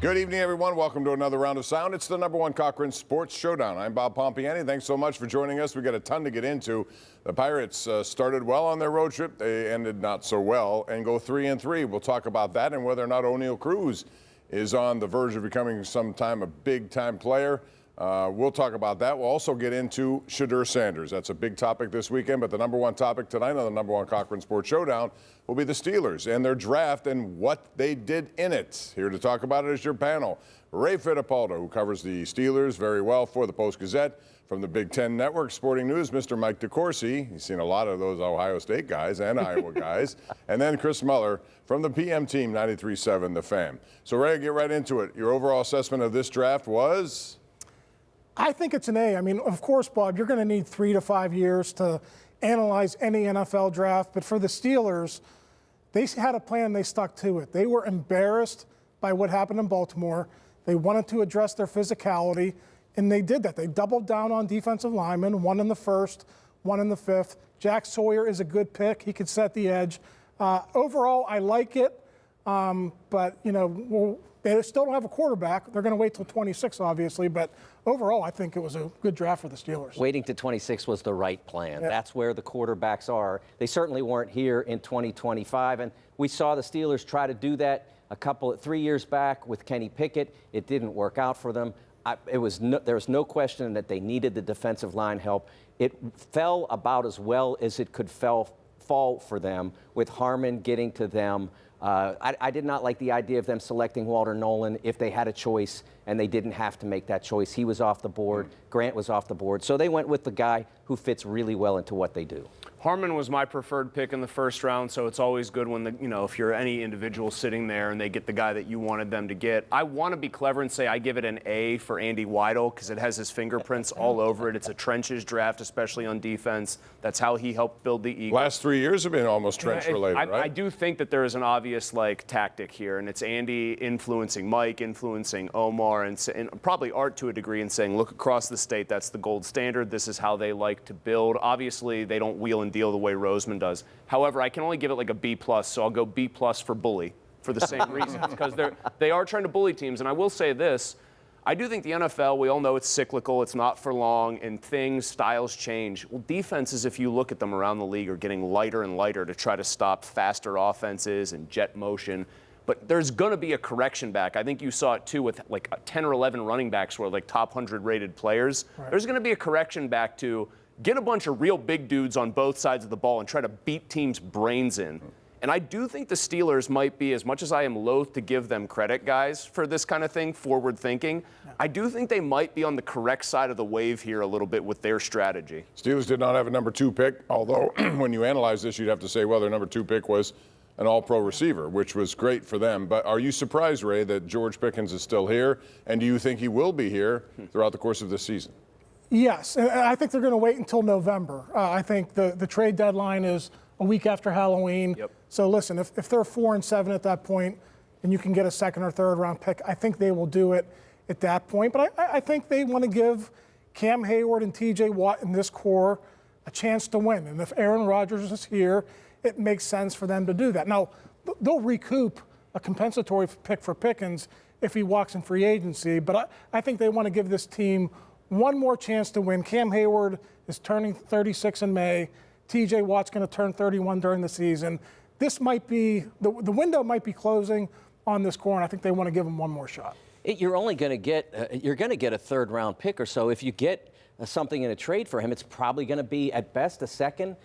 Good evening, everyone. Welcome to another round of sound. It's the #1 Cochran Sports Showdown. I'm Bob Pompeani. Thanks so much for joining us. We got a ton to get into. The Pirates started well on their road trip. They ended not so well and go 3-3. We'll talk about that and whether or not ONeal Cruz is on the verge of becoming sometime a big-time player. We'll talk about that. We'll also get into Sherrod Sanders. That's a big topic this weekend, but the #1 topic tonight on the #1 Cochran Sports Showdown will be the Steelers and their draft and what they did in it. Here to talk about it is your panel. Ray Fittipaldo, who covers the Steelers very well for the Post-Gazette. From the Big Ten Network Sporting News, Mr. Mike Decourcy. He's seen a lot of those Ohio State guys and Iowa guys. And then Chris Mueller from the PM team, 93.7 The Fan. So, Ray, get right into it. Your overall assessment of this draft was? I think it's an A. I mean, of course, Bob, you're going to need 3 to 5 years to analyze any NFL draft. But for the Steelers, they had a plan and they stuck to it. They were embarrassed by what happened in Baltimore. They wanted to address their physicality, and they did that. They doubled down on defensive linemen, one in the first, one in the fifth. Jack Sawyer is a good pick. He could set the edge. Overall, I like it. But, you know, they still don't have a quarterback. They're going to wait till 26, obviously. But overall, I think it was a good draft for the Steelers. Waiting to 26 was the right plan. Yeah. That's where the quarterbacks are. They certainly weren't here in 2025. And we saw the Steelers try to do that 3 years back with Kenny Pickett. It didn't work out for them. There was no question that they needed the defensive line help. It fell about as well as it could fall for them with Harmon getting to them. I did not like the idea of them selecting Walter Nolan if they had a choice and they didn't have to make that choice. He was off the board. Grant was off the board. So they went with the guy who fits really well into what they do. Harmon was my preferred pick in the first round, so it's always good when if you're any individual sitting there and they get the guy that you wanted them to get. I want to be clever and say I give it an A for Andy Weidel because it has his fingerprints all over it. It's a trenches draft, especially on defense. That's how he helped build the Eagles. Last 3 years have been almost trench-related, right? I do think that there is an obvious tactic here, and it's Andy influencing Mike, influencing Omar, and probably Art to a degree, and saying, look across the state, that's the gold standard. This is how they like to build. Obviously, they don't wheel and deal the way Roseman does. However, I can only give it like a B+, so I'll go B+ for bully for the same reasons, because they are trying to bully teams. And I will say this, I do think the NFL, we all know it's cyclical, it's not for long, and styles change. Well, defenses, if you look at them around the league, are getting lighter and lighter to try to stop faster offenses and jet motion. But there's going to be a correction back. I think you saw it, too, with like 10 or 11 running backs who are like top 100 rated players. Right. There's going to be a correction back to get a bunch of real big dudes on both sides of the ball and try to beat teams' brains in. And I do think the Steelers might be, as much as I am loath to give them credit, guys, for this kind of thing, forward thinking, I do think they might be on the correct side of the wave here a little bit with their strategy. Steelers did not have a #2 pick, although when you analyze this, you'd have to say, well, their #2 pick was an all-pro receiver, which was great for them. But are you surprised, Ray, that George Pickens is still here? And do you think he will be here throughout the course of this season? Yes, and I think they're going to wait until November. I think the trade deadline is a week after Halloween. Yep. So listen, if they're 4-7 at that point and you can get a second or third round pick, I think they will do it at that point. But I think they want to give Cam Hayward and TJ Watt in this core a chance to win. And if Aaron Rodgers is here, it makes sense for them to do that. Now, they'll recoup a compensatory pick for Pickens if he walks in free agency. But I think they want to give this team one more chance to win. Cam Hayward is turning 36 in May. TJ Watt's going to turn 31 during the season. This might be, the window might be closing on this core, and I think they want to give him one more shot. You're only going to get, you're going to get a third round pick or so. If you get something in a trade for him, it's probably going to be at best a second.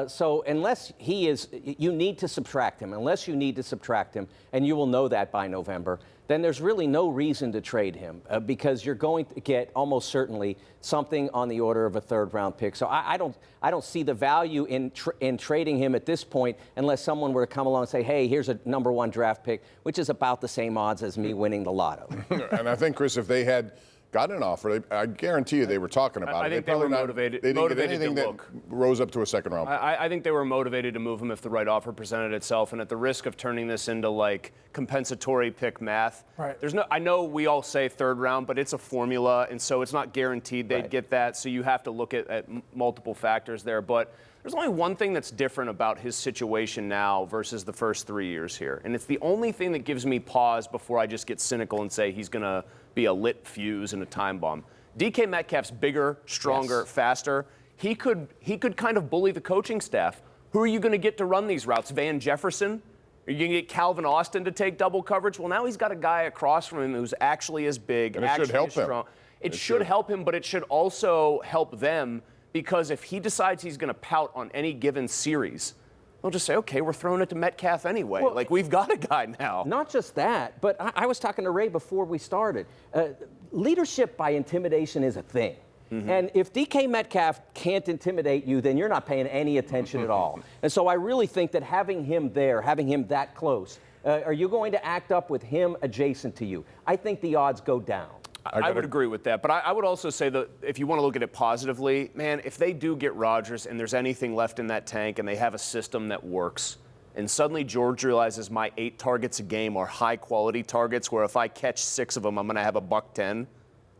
So unless he is, you need to subtract him. Unless you need to subtract him, and you will know that by November, then there's really no reason to trade him because you're going to get almost certainly something on the order of a third round pick. So I don't see the value in trading him at this point unless someone were to come along and say, hey, here's a #1 draft pick, which is about the same odds as me winning the lotto. And I think, Chris, if they had got an offer, I guarantee you they were talking about it. I think they were motivated. They didn't get anything that rose up to a second round pick. I think they were motivated to move him if the right offer presented itself, and at the risk of turning this into like compensatory pick math. Right. I know we all say third round, but it's a formula, and so it's not guaranteed they'd get that. So you have to look at multiple factors there. But There's only one thing that's different about his situation now versus the first 3 years here. And it's the only thing that gives me pause before I just get cynical and say he's going to be a lit fuse and a time bomb. DK Metcalf's bigger, stronger, faster. He could kind of bully the coaching staff. Who are you going to get to run these routes? Van Jefferson? Are you going to get Calvin Austin to take double coverage? Well, now he's got a guy across from him who's actually as big, and it actually should help as strong. It should help him, but it should also help them, because if he decides he's going to pout on any given series, they'll just say, okay, we're throwing it to Metcalf anyway. Well, like, we've got a guy now. Not just that, but I was talking to Ray before we started. Leadership by intimidation is a thing. And if DK Metcalf can't intimidate you, then you're not paying any attention at all. And so I really think that having him there, having him that close, are you going to act up with him adjacent to you? I think the odds go down. I would agree with that. But I would also say that if you want to look at it positively, man, if they do get Rodgers and there's anything left in that tank and they have a system that works, and suddenly George realizes my 8 targets a game are high-quality targets where if I catch 6 of them, I'm going to have $110,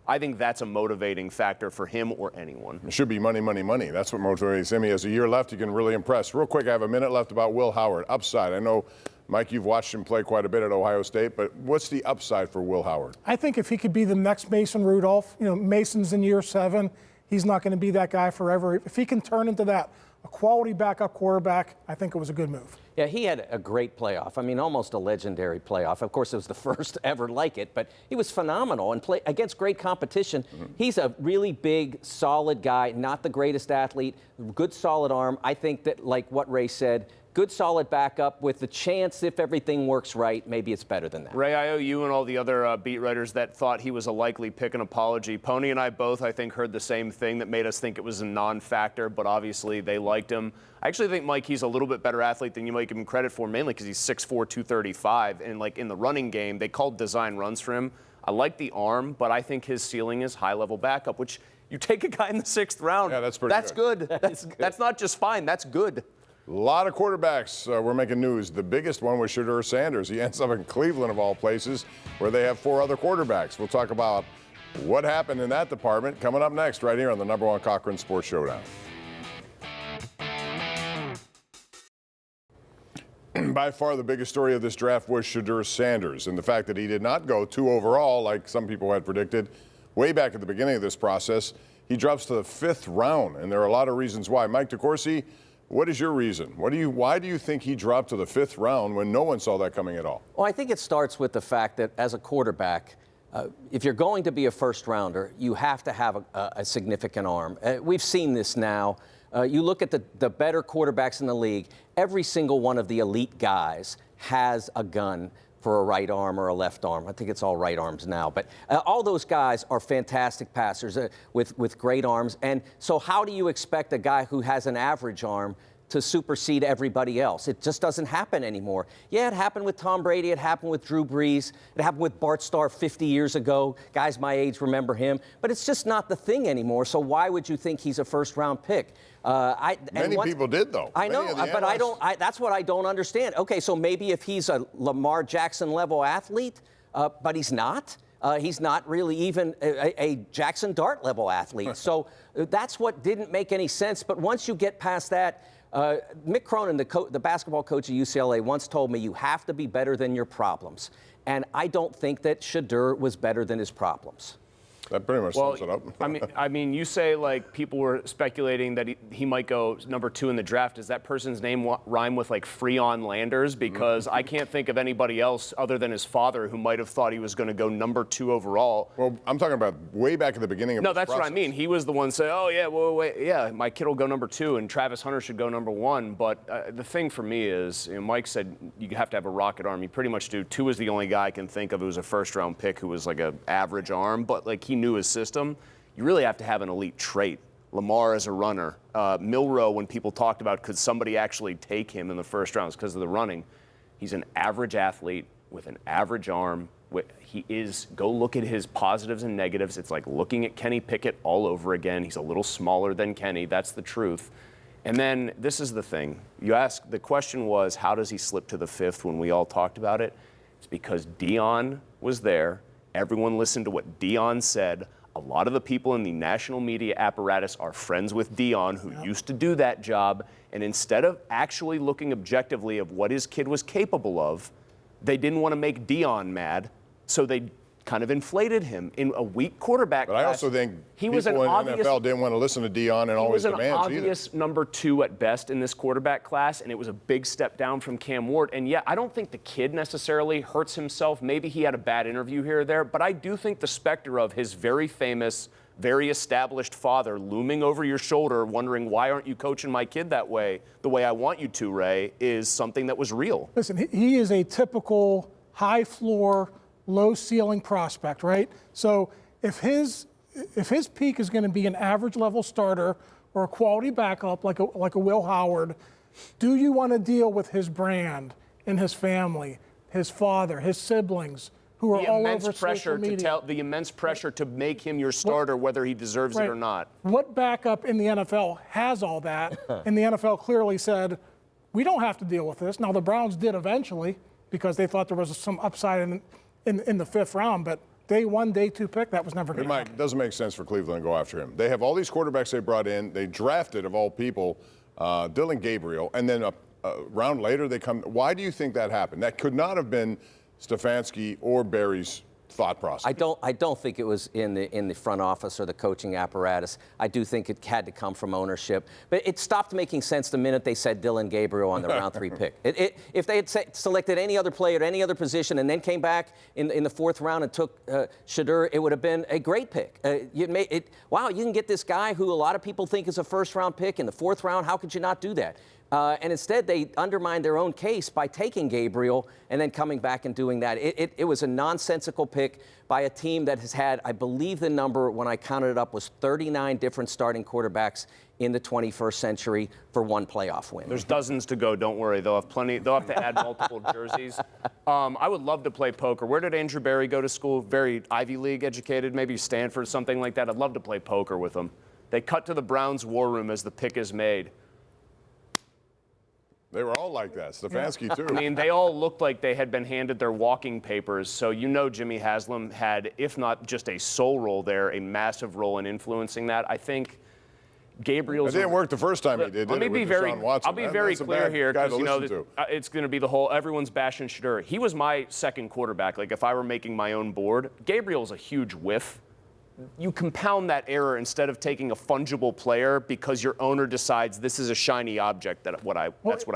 I think that's a motivating factor for him or anyone. It should be money, money, money. That's what motivates him. He has a year left. He can really impress. Real quick, I have a minute left about Will Howard. Upside. I know, Mike, you've watched him play quite a bit at Ohio State, but what's the upside for Will Howard? I think if he could be the next Mason Rudolph, Mason's in year 7, he's not going to be that guy forever. If he can turn into that, a quality backup quarterback, I think it was a good move. Yeah, he had a great playoff. I mean, almost a legendary playoff. Of course, it was the first ever like it, but he was phenomenal and play against great competition. He's a really big, solid guy, not the greatest athlete, good, solid arm. I think that, like what Ray said, good, solid backup with the chance, if everything works right, maybe it's better than that. Ray, I owe you and all the other beat writers that thought he was a likely pick an apology. Pony and I both, I think, heard the same thing that made us think it was a non-factor, but obviously they liked him. I actually think, Mike, he's a little bit better athlete than you might give him credit for, mainly because he's 6'4", 235, and like in the running game, they called design runs for him. I like the arm, but I think his ceiling is high-level backup, which you take a guy in the 6th round. Yeah, that's pretty good. That's not just fine, that's good. A lot of quarterbacks were making news. The biggest one was Sherrod Sanders. He ends up in Cleveland, of all places, where they have 4 other quarterbacks. We'll talk about what happened in that department coming up next right here on the #1 Cochran Sports Showdown. By far the biggest story of this draft was Sherrod Sanders and the fact that he did not go 2 overall like some people had predicted. Way back at the beginning of this process, he drops to the 5th round, and there are a lot of reasons why. Mike Decourcy, what is your reason? Why do you think he dropped to the 5th round when no one saw that coming at all? Well, I think it starts with the fact that as a quarterback, if you're going to be a first rounder, you have to have a significant arm. We've seen this now. You look at the better quarterbacks in the league, every single one of the elite guys has a gun for a right arm or a left arm. I think it's all right arms now. But all those guys are fantastic passers with great arms. And so how do you expect a guy who has an average arm to supersede everybody else? It just doesn't happen anymore. Yeah, it happened with Tom Brady. It happened with Drew Brees. It happened with Bart Starr 50 years ago. Guys my age remember him. But it's just not the thing anymore. So why would you think he's a first-round pick? Many people did, though. I know, but I don't. That's what I don't understand. Okay, so maybe if he's a Lamar Jackson level athlete, but he's not. He's not really even a Jackson Dart level athlete. So that's what didn't make any sense. But once you get past that, Mick Cronin, the basketball coach at UCLA, once told me you have to be better than your problems. And I don't think that Sherrod was better than his problems. That pretty much sums it up. I mean, you say like people were speculating that he might go number 2 in the draft. Does that person's name rhyme with like Freon Landers? Because I can't think of anybody else other than his father who might have thought he was going to go number 2 overall. Well, I'm talking about way back at the beginning of No, this that's process. what I mean. He was the one saying, oh, yeah, well, wait, yeah, my kid will go number 2 and Travis Hunter should go number 1. But the thing for me is, Mike said you have to have a rocket arm. You pretty much do. 2 is the only guy I can think of who was a first-round pick who was like an average arm, but like he knew his system. You really have to have an elite trait. Lamar as a runner. Milroe, when people talked about could somebody actually take him in the first rounds because of the running, he's an average athlete with an average arm. He is, go look at his positives and negatives. It's like looking at Kenny Pickett all over again. He's a little smaller than Kenny. That's the truth. And then this is the thing. You ask, the question was, how does he slip to the 5th when we all talked about it? It's because Deion was there. Everyone listened to what Deion said. A lot of the people in the national media apparatus are friends with Dion, who used to do that job. And instead of actually looking objectively of what his kid was capable of, they didn't want to make Dion mad, so they kind of inflated him in a weak quarterback But class. I also think he was an people in obvious, NFL didn't want to listen to Dion and he always was an demands either. obvious number 2 at best in this quarterback class, and it was a big step down from Cam Ward. And yeah, I don't think the kid necessarily hurts himself. Maybe he had a bad interview here or there, but I do think the specter of his very famous, very established father looming over your shoulder, wondering, why aren't you coaching my kid that way, the way I want you to, Ray, is something that was real. Listen, he is a typical high floor, low ceiling prospect, right? So if his peak is going to be an average level starter or a quality backup like a Will Howard, do you want to deal with his brand and his family, his father, his siblings, who are all over social media? The immense pressure to make him your starter, whether he deserves it or not. What backup in the NFL has all that? And the NFL clearly said, we don't have to deal with this. Now, the Browns did eventually because they thought there was some upside in the 5th round, but day 1, day 2 pick, that was never going to happen. It doesn't make sense for Cleveland to go after him. They have all these quarterbacks they brought in. They drafted, of all people, Dylan Gabriel, and then a round later they come. Why do you think that happened? That could not have been Stefanski or Barry's thought process. I don't think it was in the front office or the coaching apparatus. I do think it had to come from ownership. But it stopped making sense the minute they said Dylan Gabriel on the round 3 pick. If they had selected any other player at any other position and then came back in the 4th round and took Shedeur, it would have been a great pick. Wow, you can get this guy who a lot of people think is a 1st-round pick in the 4th round. How could you not do that? And instead, they undermined their own case by taking Gabriel and then coming back and doing that. It was a nonsensical pick by a team that has had, I believe the number, when I counted it up, was 39 different starting quarterbacks in the 21st century for 1 playoff win. There's dozens to go. Don't worry. They'll have plenty. They'll have to add multiple jerseys. I would love to play poker. Where did Andrew Barry go to school? Very Ivy League educated, maybe Stanford, something like that. I'd love to play poker with them. They cut to the Browns' war room as the pick is made. They were all like that. Stefanski, too. I mean, they all looked like they had been handed their walking papers. So you know Jimmy Haslam had, if not just a sole role there, a massive role in influencing that. I think Gabriel's... It didn't work the first time he did. Let me be very, I'll be very clear here, because you know it's going to be the whole, everyone's bashing Shedeur. He was my 2nd quarterback. Like, if I were making my own board, Gabriel's a huge whiff. You compound that error instead of taking a fungible player because your owner decides this is a shiny object that's what I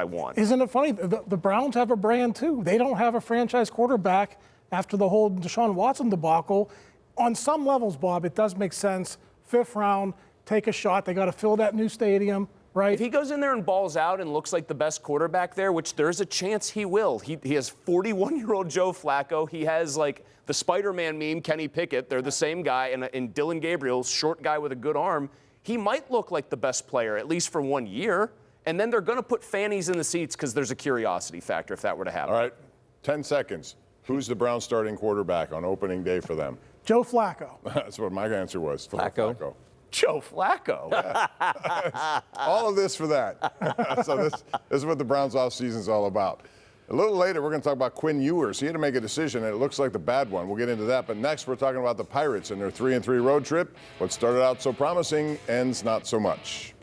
want. Isn't it funny? The Browns have a brand too. They don't have a franchise quarterback after the whole Deshaun Watson debacle. On some levels, Bob, it does make sense. 5th round, take a shot. They got to fill that new stadium, right? If he goes in there and balls out and looks like the best quarterback there, which there's a chance he will. He has 41-year-old Joe Flacco. He has like the Spider-Man meme, Kenny Pickett. They're the same guy. And Dylan Gabriel, short guy with a good arm. He might look like the best player, at least for 1 year. And then they're going to put fannies in the seats because there's a curiosity factor if that were to happen. All right, 10 seconds. Who's the Browns starting quarterback on opening day for them? Joe Flacco. That's what my answer was. Flacco. Joe Flacco. Yeah. All of this for that. So this is what the Browns offseason is all about. A little later, we're going to talk about Quinn Eers. He had to make a decision, and it looks like the bad one. We'll get into that. But next, we're talking about the Pirates and their 3-3 road trip. What started out so promising ends not so much.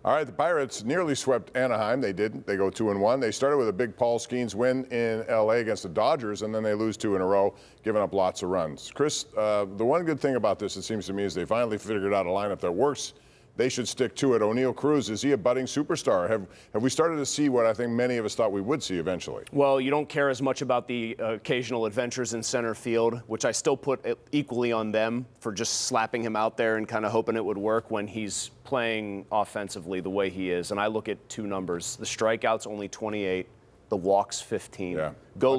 All right, the Pirates nearly swept Anaheim. They didn't. They go 2-1. They started with a big Paul Skeens win in L.A. against the Dodgers, and then they lose 2 in a row, giving up lots of runs. Chris, the one good thing about this, it seems to me, is they finally figured out a lineup that works. They should stick to it. ONeal Cruz, is he a budding superstar? Have we started to see what I think many of us thought we would see eventually? Well, you don't care as much about the occasional adventures in center field, which I still put equally on them for just slapping him out there and kind of hoping it would work when he's playing offensively the way he is. And I look at 2 numbers. The strikeouts only 28, the walks 15. Yeah, you go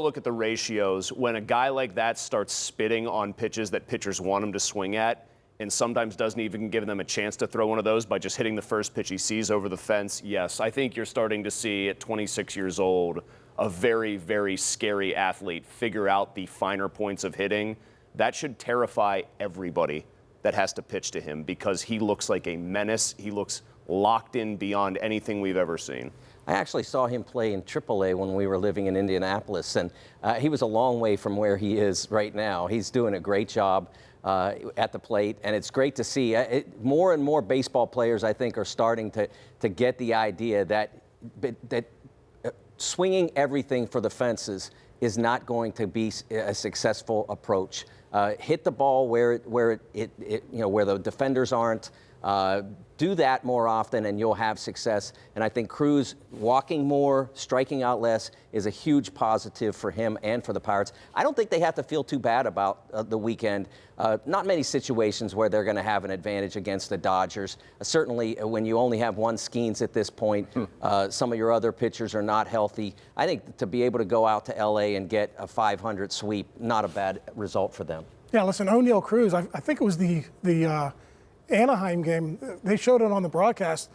look at the ratios. When a guy like that starts spitting on pitches that pitchers want him to swing at, and sometimes doesn't even give them a chance to throw one of those by just hitting the first pitch he sees over the fence. Yes, I think you're starting to see at 26 years old a very, very scary athlete figure out the finer points of hitting. That should terrify everybody that has to pitch to him because he looks like a menace. He looks locked in beyond anything we've ever seen. I actually saw him play in AAA when we were living in Indianapolis, and he was a long way from where he is right now. He's doing a great job at the plate, and it's great to see. More and more baseball players, I think, are starting to get the idea that swinging everything for the fences is not going to be a successful approach. Hit the ball where the defenders aren't. Do that more often and you'll have success. And I think Cruz walking more, striking out less is a huge positive for him and for the Pirates. I don't think they have to feel too bad about the weekend. Not many situations where they're going to have an advantage against the Dodgers. Certainly when you only have one Skeens at this point, some of your other pitchers are not healthy. I think to be able to go out to LA and get a 500 sweep, not a bad result for them. Yeah, listen, ONeal Cruz, I think it was the Anaheim game, they showed it on the broadcast.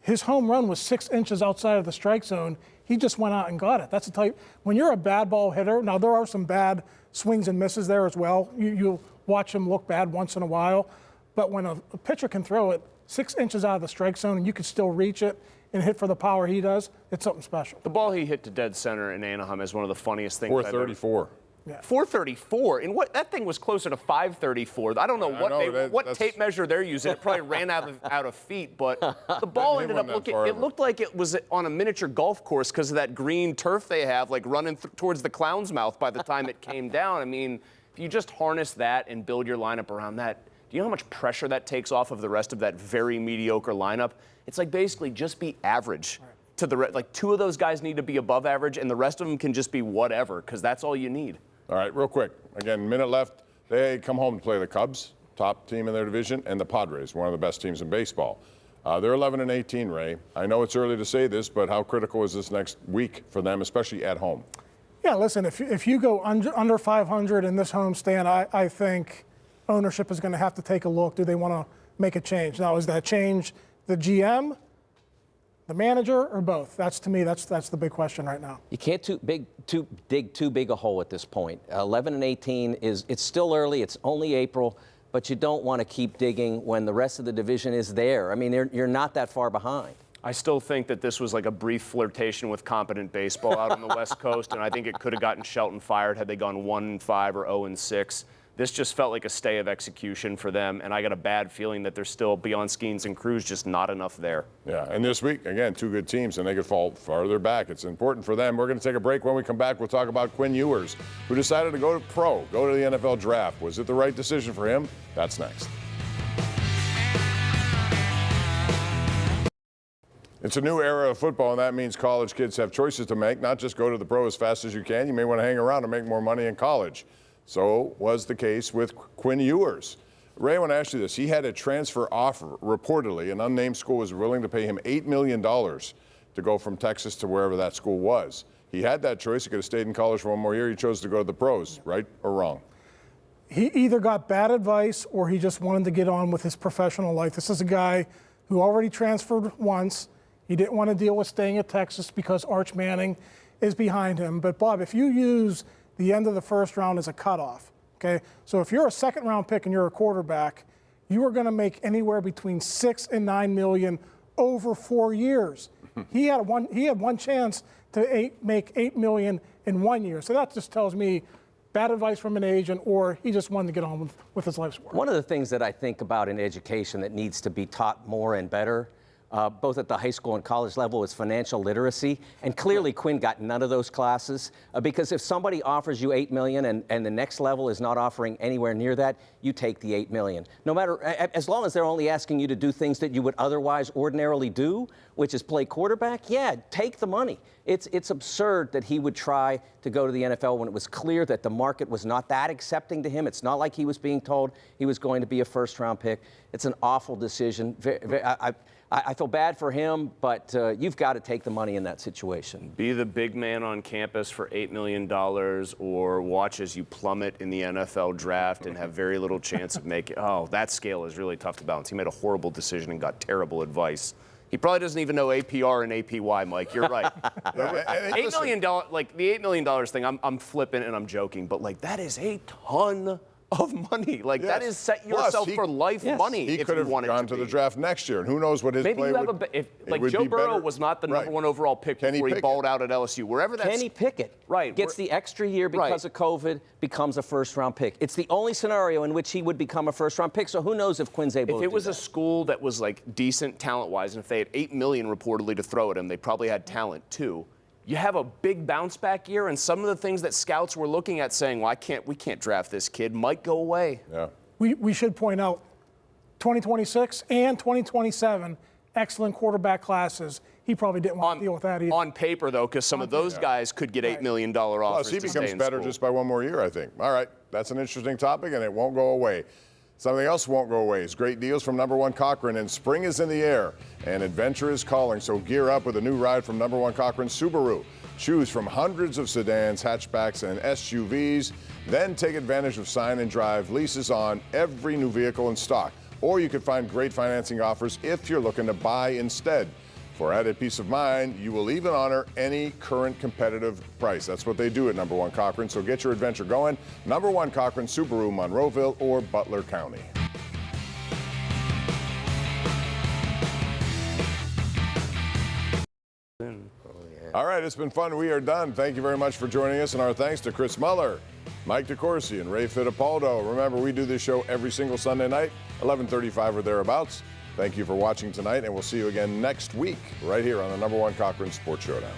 His home run was 6 inches outside of the strike zone. He just went out and got it. That's the type, when you're a bad ball hitter, now there are some bad swings and misses there as well. You'll watch him look bad once in a while. But when a pitcher can throw it 6 inches out of the strike zone and you can still reach it and hit for the power he does, it's something special. The ball he hit to dead center in Anaheim is one of the funniest things. 434. Yeah. 434, and that thing was closer to 534. I don't know what tape measure they're using. It probably ran out of feet, but the ball ended up looking. It looked like it was on a miniature golf course because of that green turf they have, like running towards the clown's mouth. By the time it came down, I mean, if you just harness that and build your lineup around that, do you know how much pressure that takes off of the rest of that very mediocre lineup? It's like basically just be average. Right. To the like two of those guys need to be above average, and the rest of them can just be whatever because that's all you need. All right, real quick. Again, minute left. They come home to play the Cubs, top team in their division, and the Padres, one of the best teams in baseball. They're 11-18, Ray. I know it's early to say this, but how critical is this next week for them, especially at home? Yeah, listen, if you go under 500 in this homestand, I think ownership is going to have to take a look. Do they want to make a change? Now, is that change the GM, the manager, or both? That's, to me, that's the big question right now. You can't dig too big a hole at this point. 11-18 it's still early. It's only April, but you don't want to keep digging when the rest of the division is there. I mean, you're not that far behind. I still think that this was like a brief flirtation with competent baseball out on the West Coast, and I think it could have gotten Shelton fired had they gone 1-5 or 0-6. This just felt like a stay of execution for them, and I got a bad feeling that there's still, beyond Skeens and Cruz, just not enough there. Yeah, and this week, again, two good teams, and they could fall farther back. It's important for them. We're going to take a break. When we come back, we'll talk about Quinn Eers, who decided to go to the NFL draft. Was it the right decision for him? That's next. It's a new era of football, and that means college kids have choices to make, not just go to the pro as fast as you can. You may want to hang around and make more money in college. So was the case with Quinn Eers. Ray, I want to ask you this. He had a transfer offer. Reportedly, an unnamed school was willing to pay him $8 million to go from Texas to wherever that school was. He had that choice. He could have stayed in college for one more year. He chose to go to the pros, right or wrong? He either got bad advice or he just wanted to get on with his professional life. This is a guy who already transferred once. He didn't want to deal with staying at Texas because Arch Manning is behind him. But, Bob, if you use the end of the first round as a cutoff, okay? So if you're a second-round pick and you're a quarterback, you are going to make anywhere between $6 and $9 million over 4 years. He had one chance to make $8 million in 1 year. So that just tells me bad advice from an agent, or he just wanted to get on with his life's work. One of the things that I think about in education that needs to be taught more and better, both at the high school and college level, is financial literacy. And clearly Quinn got none of those classes, because if somebody offers you $8 million and the next level is not offering anywhere near that, you take the $8 million. No matter, as long as they're only asking you to do things that you would otherwise ordinarily do, which is play quarterback, yeah, take the money. It's absurd that he would try to go to the NFL when it was clear that the market was not that accepting to him. It's not like he was being told he was going to be a first-round pick. It's an awful decision. I feel bad for him, but you've got to take the money in that situation. Be the big man on campus for $8 million, or watch as you plummet in the NFL draft and have very little chance of making. Oh, that scale is really tough to balance. He made a horrible decision and got terrible advice. He probably doesn't even know APR and APY, Mike. You're right. $8 million, like the $8 million thing, I'm flipping and I'm joking, but like that is a ton of money. Like Yes. that is set Plus, yourself for life money He if could you have wanted gone to the draft next year, and who knows what his Maybe play you have would, if it like would Joe be Burrow better. was not the Right. number 1 overall pick Kenny before he Pickett. balled out at LSU. Wherever that's Kenny Pickett gets the extra year because of COVID, becomes a first-round pick. It's the only scenario in which he would become a first-round pick. So who knows if Quinn's able If to it do was that. a school that was like decent talent-wise, and if they had $8 million reportedly to throw at him, they probably had talent too. You have a big bounce-back year, and some of the things that scouts were looking at saying, well, we can't draft this kid, might go away. Yeah. We should point out 2026 and 2027, excellent quarterback classes. He probably didn't want to deal with that either. On paper, though, because some of those guys could get $8 million offers. Plus, he to stay becomes in better school. just by one more year, I think. All right, that's an interesting topic, and it won't go away. Something else won't go away is great deals from number 1 Cochran, and spring is in the air, and adventure is calling, so gear up with a new ride from number 1 Cochran Subaru. Choose from hundreds of sedans, hatchbacks, and SUVs. Then take advantage of sign and drive leases on every new vehicle in stock. Or you could find great financing offers if you're looking to buy instead. For added peace of mind, you will even honor any current competitive price. That's what they do at number 1 Cochran. So get your adventure going. Number 1 Cochran Subaru, Monroeville or Butler County. All right, it's been fun. We are done. Thank you very much for joining us, and our thanks to Chris Mueller, Mike Decourcy, and Ray Fittipaldo. Remember, we do this show every single Sunday night, 11:35 or thereabouts. Thank you for watching tonight, and we'll see you again next week right here on the number 1 Cochran Sports Showdown.